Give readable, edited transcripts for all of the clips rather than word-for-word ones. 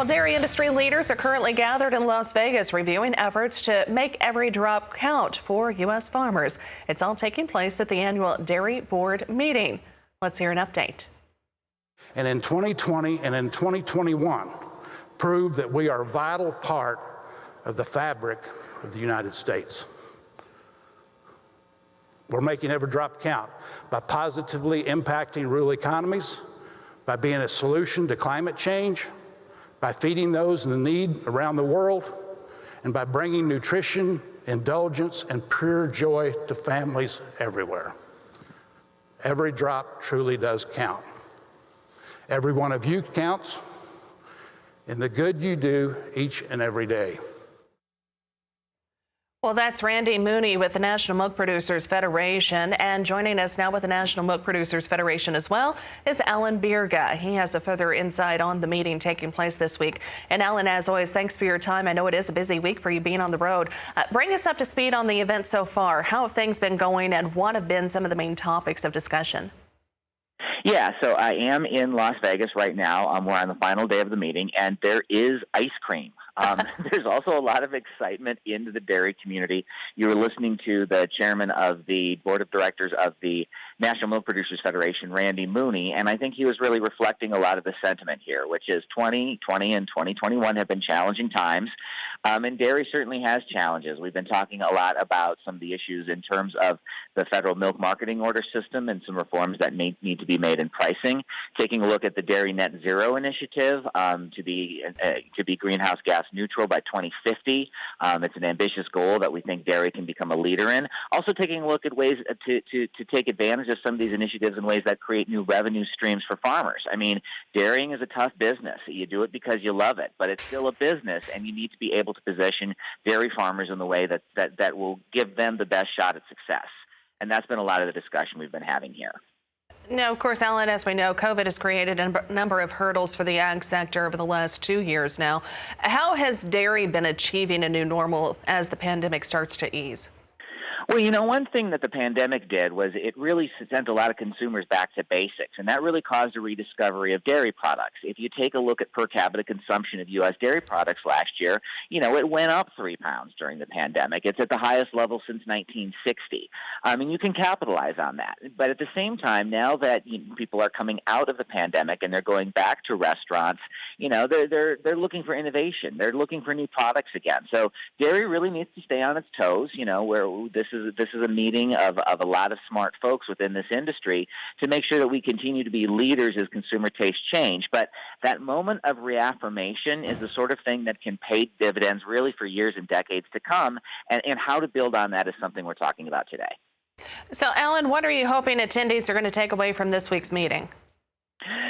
Well, dairy industry leaders are currently gathered in Las Vegas reviewing efforts to make every drop count for U.S. farmers. It's all taking place at the annual Dairy Board meeting. Let's hear an update. And in 2020 and in 2021, proved that we are a vital part of the fabric of the United States. We're making every drop count by positively impacting rural economies, by being a solution to climate change, by feeding those in need around the world, and by bringing nutrition, indulgence, and pure joy to families everywhere. Every drop truly does count. Every one of you counts in the good you do each and every day. Well, that's Randy Mooney with the National Milk Producers Federation, and joining us now with the National Milk Producers Federation as well is Alan Bjerga. He has a further insight on the meeting taking place this week. And Alan, as always, thanks for your time. I know it is a busy week for you being on the road. Bring us up to speed on the event so far. How have things been going, and what have been some of the main topics of discussion? Yeah, so I am in Las Vegas right now. We're on the final day of the meeting, and there is ice cream. There's also a lot of excitement into the dairy community. You were listening to the chairman of the board of directors of the National Milk Producers Federation, Randy Mooney, and I think he was really reflecting a lot of the sentiment here, which is 2020 and 2021 have been challenging times, and dairy certainly has challenges. We've been talking a lot about some of the issues in terms of the federal milk marketing order system and some reforms that may need to be made in pricing, taking a look at the Dairy Net Zero initiative to be greenhouse gas neutral by 2050. It's an ambitious goal that we think dairy can become a leader in. Also taking a look at ways to take advantage of some of these initiatives in ways that create new revenue streams for farmers. I mean, dairying is a tough business. You do it because you love it, but it's still a business, and you need to be able to position dairy farmers in the way that will give them the best shot at success. And that's been a lot of the discussion we've been having here. Now, of course, Alan, as we know, COVID has created a number of hurdles for the ag sector over the last 2 years now. How has dairy been achieving a new normal as the pandemic starts to ease? Well, you know, one thing that the pandemic did was it really sent a lot of consumers back to basics, and that really caused a rediscovery of dairy products. If you take a look at per capita consumption of U.S. dairy products last year, you know, it went up 3 pounds during the pandemic. It's at the highest level since 1960. And you can capitalize on that. But at the same time, now that people are coming out of the pandemic and they're going back to restaurants, you know, they're looking for innovation. They're looking for new products again. So dairy really needs to stay on its toes, you know, where this is a meeting of a lot of smart folks within this industry to make sure that we continue to be leaders as consumer tastes change. But that moment of reaffirmation is the sort of thing that can pay dividends really for years and decades to come, and how to build on that is something we're talking about today. So, Alan, what are you hoping attendees are going to take away from this week's meeting?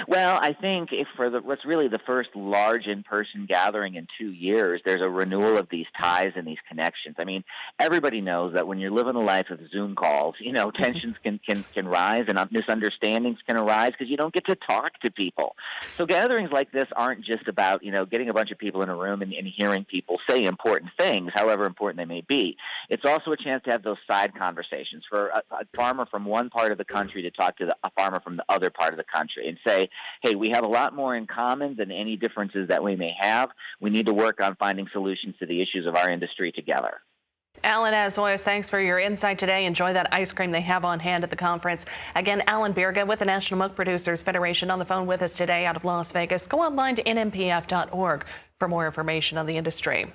Well, I think what's really the first large in-person gathering in 2 years, there's a renewal of these ties and these connections. I mean, everybody knows that when you're living a life of Zoom calls, you know, tensions can rise and misunderstandings can arise because you don't get to talk to people. So gatherings like this aren't just about, you know, getting a bunch of people in a room and hearing people say important things, however important they may be. It's also a chance to have those side conversations for a farmer from one part of the country to talk to a farmer from the other part of the country and say, hey, we have a lot more in common than any differences that we may have. We need to work on finding solutions to the issues of our industry together. Alan, as always, thanks for your insight today. Enjoy that ice cream they have on hand at the conference. Again, Alan Bjerga with the National Milk Producers Federation on the phone with us today out of Las Vegas. Go online to nmpf.org for more information on the industry.